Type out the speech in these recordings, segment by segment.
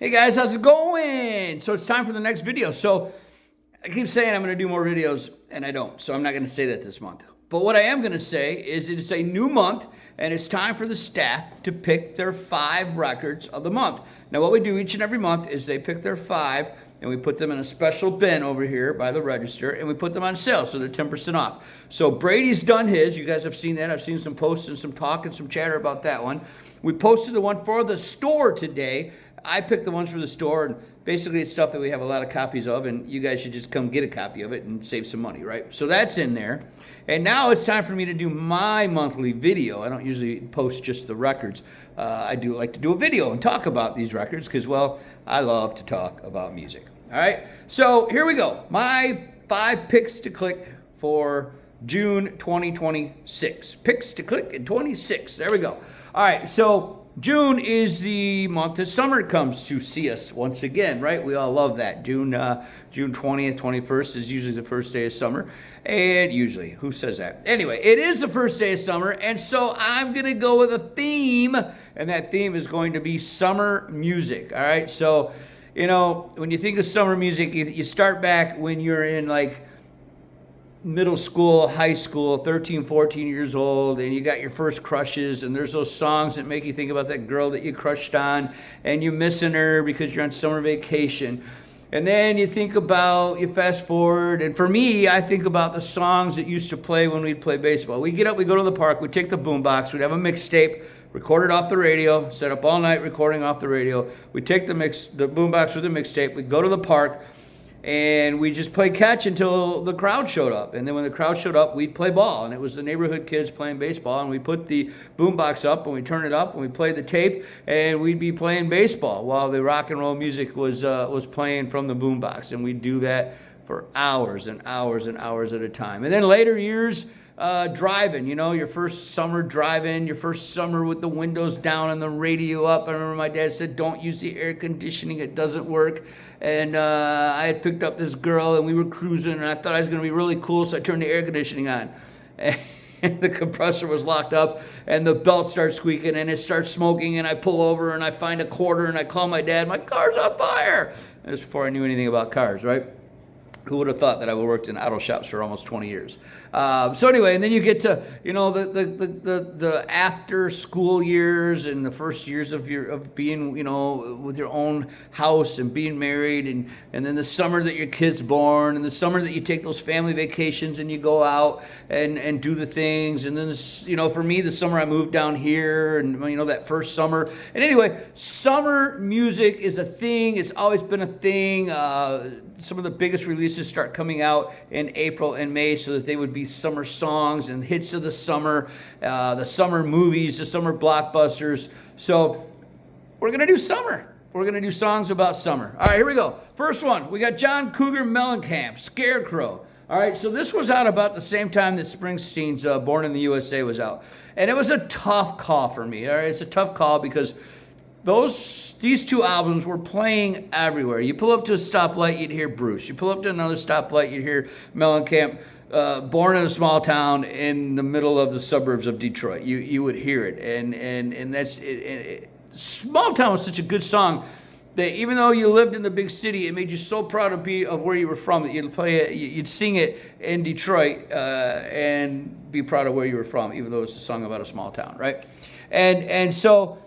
Hey guys, how's it going? So it's time for the next video. So I keep saying I'm going to do more videos and I don't. So I'm not going to say that this month. But what I am going to say is it's a new month and it's time for the staff to pick their 5 records of the month. Now what we do each and every month is they pick their 5 and we put them in a special bin over here by the register and we put them on sale so they're 10% off. So Brady's done his. You guys have seen that. I've seen some posts and some talk and some chatter about that one. We posted the one for the store today. I picked the ones for the store, and basically it's stuff that we have a lot of copies of, and you guys should just come get a copy of it and save some money, right? So that's in there. And now it's time for me to do my monthly video. I don't usually post just the records. I do like to do a video and talk about these records because, well, I love to talk about music. All right, so here we go. My 5 picks to click for June 2026. Picks to click in 26. There we go. All right, so June is the month that summer comes to see us once again, right? We all love that. June 20th, 21st is usually the first day of summer. And usually, who says that? Anyway, it is the first day of summer, and so I'm going to go with a theme, and that theme is going to be summer music, all right? So, you know, when you think of summer music, you start back when you're in, like, middle school, high school, 13, 14 years old, and you got your first crushes, and there's those songs that make you think about that girl that you crushed on, and you're missing her because you're on summer vacation. And then you fast forward, and for me, I think about the songs that used to play when we'd play baseball. We'd get up, we'd go to the park, we'd take the boombox, we'd have a mixtape, record it off the radio, set up all night recording off the radio. We'd take the boombox with the mixtape, we'd go to the park, and we just play catch until the crowd showed up. And then when the crowd showed up, we'd play ball. And it was the neighborhood kids playing baseball. And we put the boombox up and we turn it up and we play the tape. And we'd be playing baseball while the rock and roll music was playing from the boombox. And we'd do that for hours and hours and hours at a time. And then later years, driving, you know, your first summer driving, your first summer with the windows down and the radio up. I remember my dad said, don't use the air conditioning, it doesn't work. And I had picked up this girl and we were cruising and I thought I was going to be really cool, so I turned the air conditioning on. And the compressor was locked up and the belt starts squeaking and it starts smoking, and I pull over and I find a quarter and I call my dad, my car's on fire. That was before I knew anything about cars, right? Who would have thought that I would have worked in auto shops for almost 20 years? So anyway, and then you get to, you know, the after school years and the first years of being, you know, with your own house and being married, and then the summer that your kid's born, and the summer that you take those family vacations and you go out and do the things, and then this, you know, for me, the summer I moved down here, and you know, that first summer. And anyway, summer music is a thing. It's always been a thing. Some of the biggest releases start coming out in April and May so that they would be summer songs and hits of the summer movies, the summer blockbusters. So we're going to do summer. We're going to do songs about summer. All right, here we go. First one, we got John Cougar Mellencamp, Scarecrow. All right, so this was out about the same time that Springsteen's Born in the USA was out. And it was a tough call for me. All right, it's a tough call because these 2 albums were playing everywhere. You pull up to a stoplight, you'd hear Bruce. You pull up to another stoplight, you'd hear Mellencamp, born in a small town in the middle of the suburbs of Detroit. You would hear it, and that's it. Small Town was such a good song that even though you lived in the big city, it made you so proud of where you were from that you'd play it, you'd sing it in Detroit and be proud of where you were from, even though it's a song about a small town, right? And so,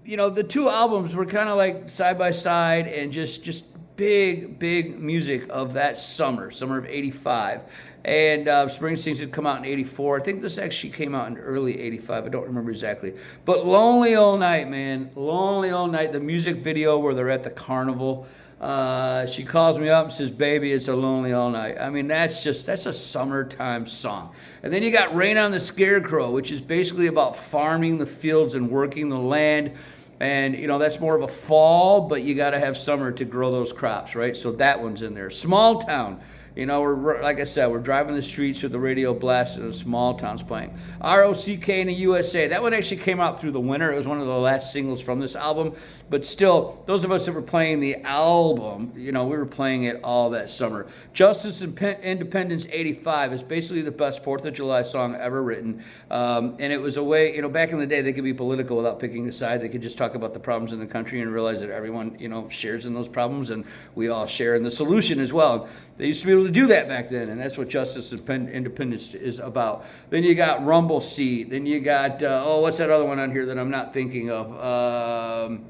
you know, the 2 albums were kind of like side by side and just big music of that summer of 85. And Springsteen's had come out in 84. I think this actually came out in early 85. I don't remember exactly. But Lonely All Night, man. Lonely All Night, the music video where they're at the carnival. She calls me up and says, baby, it's a lonely all night. I mean, that's a summertime song. And then you got Rain on the Scarecrow, which is basically about farming the fields and working the land. And, you know, that's more of a fall, but you got to have summer to grow those crops, right? So that one's in there. Small Town You know, like I said, we're driving the streets with the radio blasted and small towns playing. ROCK in the USA. That one actually came out through the winter. It was one of the last singles from this album. But still, those of us that were playing the album, you know, we were playing it all that summer. Justice and Independence 85 is basically the best 4th of July song ever written. And it was a way, you know, back in the day, they could be political without picking a side. They could just talk about the problems in the country and realize that everyone, you know, shares in those problems and we all share in the solution as well. They used to be able to do that back then, and that's what Justice and Independence is about. Then you got Rumble Seat. Then you got, what's that other one on here that I'm not thinking of?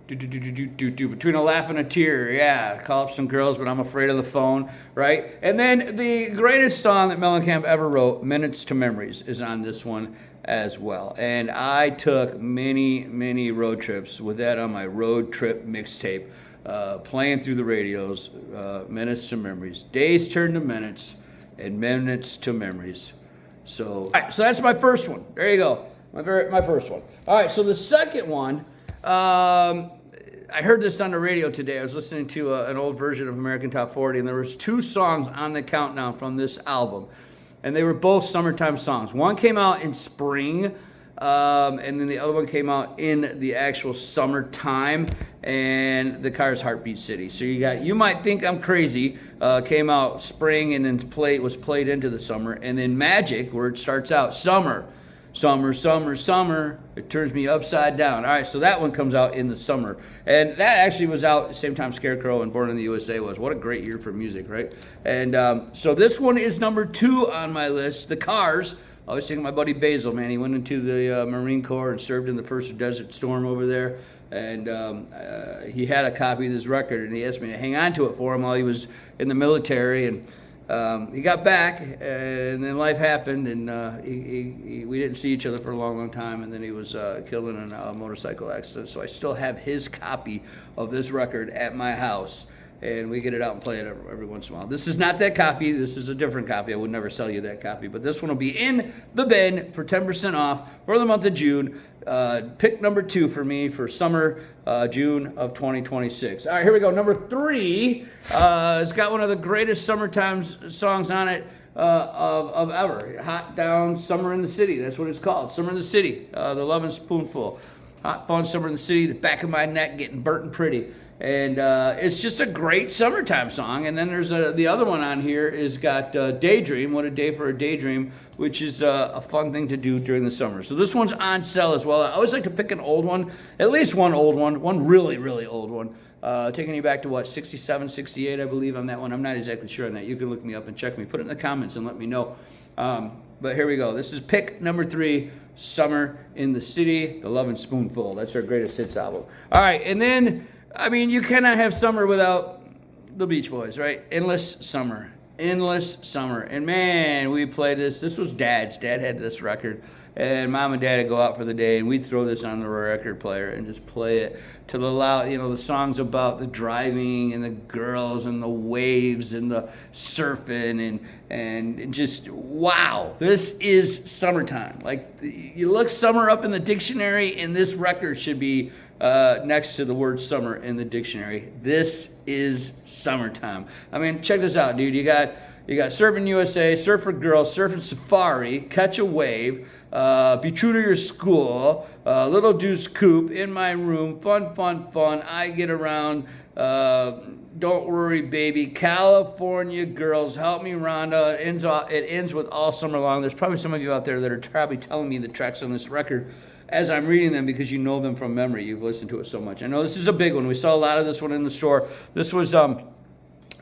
Between a laugh and a tear, yeah. Call up some girls, but I'm afraid of the phone, right? And then the greatest song that Mellencamp ever wrote, Minutes to Memories, is on this one as well. And I took many, many road trips with that on my road trip mixtape, playing through the radios, Minutes to Memories. Days turn to minutes, and minutes to memories. So, all right, so that's my first one. There you go, my first one. All right, so the second one, I heard this on the radio today. I was listening to an old version of American Top 40, and there was 2 songs on the countdown from this album, and they were both summertime songs. One came out in spring, and then the other one came out in the actual summertime, and The Cars' Heartbeat City. So you got You Might Think I'm Crazy, came out spring and then was played into the summer, and then Magic, where it starts out summer. Summer, summer, summer, it turns me upside down. All right, so that one comes out in the summer. And that actually was out at the same time Scarecrow and Born in the USA was. What a great year for music, right? And so this one is number 2 on my list, The Cars. I was thinking my buddy Basil, man. He went into the Marine Corps and served in the first Desert Storm over there. And he had a copy of this record, and he asked me to hang on to it for him while he was in the military. And he got back, and then life happened, and we didn't see each other for a long, long time, and then he was killed in a motorcycle accident. So I still have his copy of this record at my house, and we get it out and play it every once in a while. This is not that copy. This is a different copy. I would never sell you that copy, but this one will be in the bin for 10% off for the month of June. Pick number 2 for me for summer, June of 2026. All right, here we go. Number 3, it's got one of the greatest summertime songs on it of ever. Hot Down Summer in the City. That's what it's called. Summer in the City. The Lovin' Spoonful. Hot Fun Summer in the City. The back of my neck getting burnt and pretty. And it's just a great summertime song. And then there's the other one on here is got Daydream, What a Day for a Daydream, which is a fun thing to do during the summer. So this one's on sale as well. I always like to pick an old one, at least one old one really, really old one. Taking you back to what, 67, 68, I believe on that one. I'm not exactly sure on that. You can look me up and check me. Put it in the comments and let me know. But here we go. This is pick number 3, Summer in the City, The Lovin' Spoonful. That's our greatest hits album. All right, and then, I mean, you cannot have summer without the Beach Boys, right? Endless Summer. Endless Summer. And man, we played this. This was Dad's. Dad had this record. And Mom and Dad would go out for the day, and we'd throw this on the record player and just play it to the loud, you know, the songs about the driving and the girls and the waves and the surfing and just, wow, this is summertime. Like, you look summer up in the dictionary, and this record should be next to the word summer in the dictionary. This is summertime. I mean, check this out, dude. You got Surfing USA, Surf for Girls, Surfing Safari, Catch a Wave, Be True to Your School, Little Deuce Coupe, In My Room, Fun, Fun, Fun, I Get Around, Don't Worry Baby, California Girls, Help Me Rhonda. It ends with All Summer Long. There's probably some of you out there that are probably telling me the tracks on this record as I'm reading them because you know them from memory. You've listened to it so much. I know this is a big one. We saw a lot of this one in the store. This was, I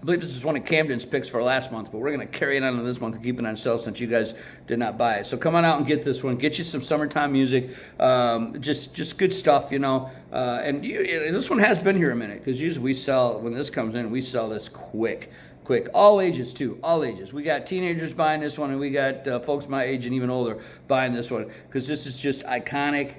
believe this is one of Camden's picks for last month, but we're going to carry it on to this month and keep it on sale since you guys did not buy it. So come on out and get this one. Get you some summertime music. Just good stuff, you know. And this one has been here a minute because usually we sell, when this comes in, we sell this quick. All ages too, all ages. We got teenagers buying this one, and we got folks my age and even older buying this one because this is just iconic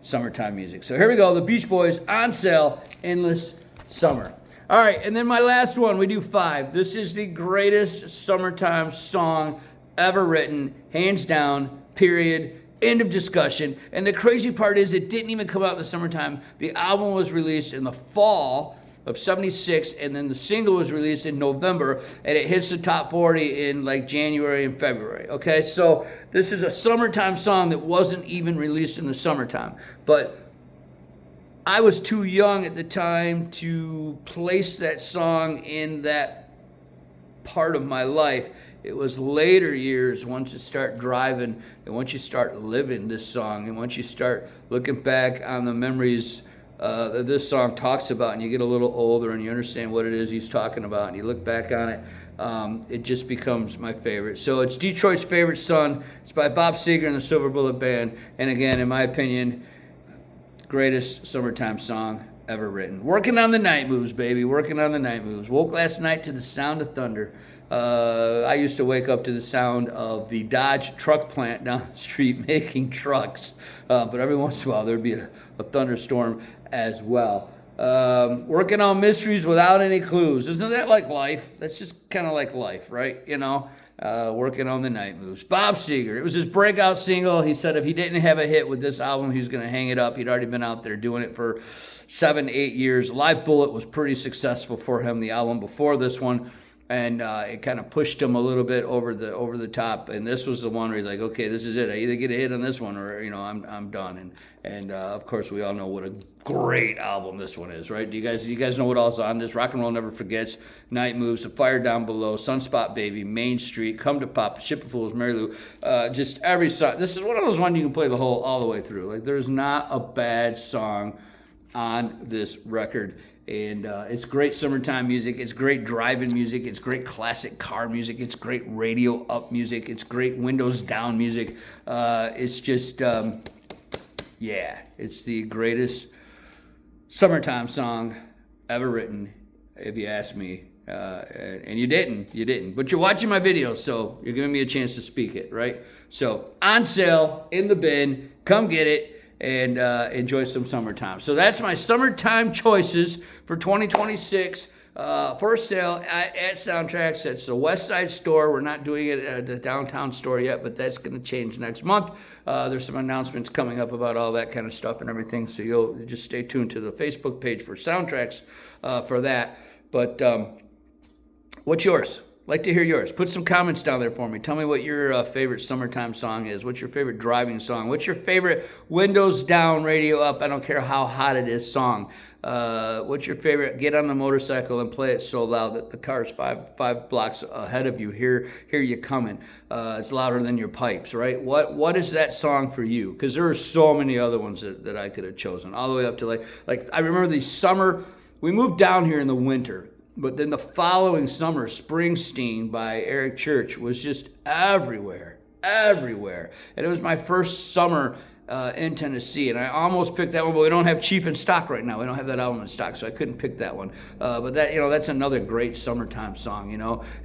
summertime music. So here we go, the Beach Boys on sale, Endless Summer. All right, and then my last one, we do 5. This is the greatest summertime song ever written, hands down, period, end of discussion. And the crazy part is it didn't even come out in the summertime. The album was released in the fall of 76, and then the single was released in November, and it hits the top 40 in like January and February. Okay, so this is a summertime song that wasn't even released in the summertime, but I was too young at the time to place that song in that part of my life. It was later years, once you start driving and once you start living this song and once you start looking back on the memories that this song talks about, and you get a little older and you understand what it is he's talking about and you look back on it, it just becomes my favorite. So it's Detroit's Favorite Son. It's by Bob Seger and the Silver Bullet Band, and again, in my opinion, greatest summertime song ever written. Working on the night moves, baby. Working on the night moves. Woke last night to the sound of thunder. I used to wake up to the sound of the Dodge truck plant down the street making trucks. But every once in a while there'd be a thunderstorm as well. Working on mysteries without any clues. Isn't that like life? That's just kind of like life, right? You know? Working on the night moves. Bob Seger. It was his breakout single. He said if he didn't have a hit with this album, he was going to hang it up. He'd already been out there doing it for 7-8 years. Live Bullet was pretty successful for him, the album before this one, and it kind of pushed him a little bit over the top. And this was the one where he's like, okay, this is it. I either get a hit on this one or I'm done. And of course we all know what a great album this one is, right? Do you guys know what all's on this? Rock and Roll Never Forgets, Night Moves, The Fire Down Below, Sunspot Baby, Main Street, Come to Papa, Ship of Fools, Mary Lou. Just every song. This is one of those ones you can play all the way through. Like there's not a bad song on this record. And it's great summertime music. It's great driving music. It's great classic car music. It's great radio up music. It's great windows down music. It's just, yeah, it's the greatest summertime song ever written, if you ask me. And you didn't. But you're watching my videos, so you're giving me a chance to speak it, right? So on sale, in the bin, come get it. And enjoy some summertime. So that's my summertime choices for 2026. For sale at Soundtracks. That's the West Side store. We're not doing it at the downtown store yet, but that's going to change next month. There's some announcements coming up about all that kind of stuff and everything. So you'll just stay tuned to the Facebook page for Soundtracks for that. But what's yours? Like to hear yours. Put some comments down there for me. Tell me what your favorite summertime song is. What's your favorite driving song? What's your favorite windows down, radio up, I don't care how hot it is song? What's your favorite get on the motorcycle and play it so loud that the car's five blocks ahead of you hear you coming? It's louder than your pipes, right? What is that song for you? Because there are so many other ones that I could have chosen, all the way up to like I remember the summer. We moved down here in the winter. But then the following summer, Springsteen by Eric Church was just everywhere. And it was my first summer in Tennessee, and I almost picked that one, but we don't have Chief in stock right now. We don't have that album in stock, so I couldn't pick that one. But that, that's another great summertime song,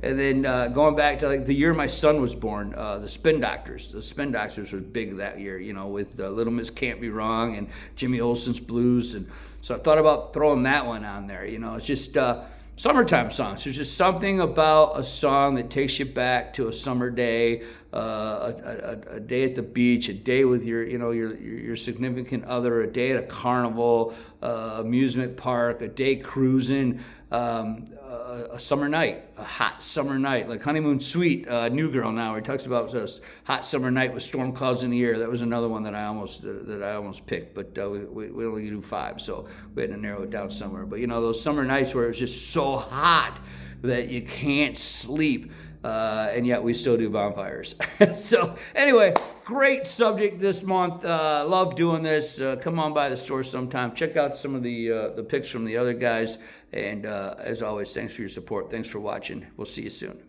And then going back to like the year my son was born, the Spin Doctors. The Spin Doctors were big that year, with Little Miss Can't Be Wrong and Jimmy Olsen's Blues, and so I thought about throwing that one on there. It's just summertime songs. There's just something about a song that takes you back to a summer day, a day at the beach, a day with your significant other, a day at a carnival, amusement park, a day cruising, a summer night, a hot summer night, like Honeymoon Suite, New Girl now, where he talks about this hot summer night with storm clouds in the air. That was another one that I almost picked, but we only do 5, so we had to narrow it down somewhere. But those summer nights where it was just so hot that you can't sleep, and yet we still do bonfires. So anyway, great subject this month. Love doing this. Come on by the store sometime. Check out some of the pics from the other guys. And as always, thanks for your support. Thanks for watching. We'll see you soon.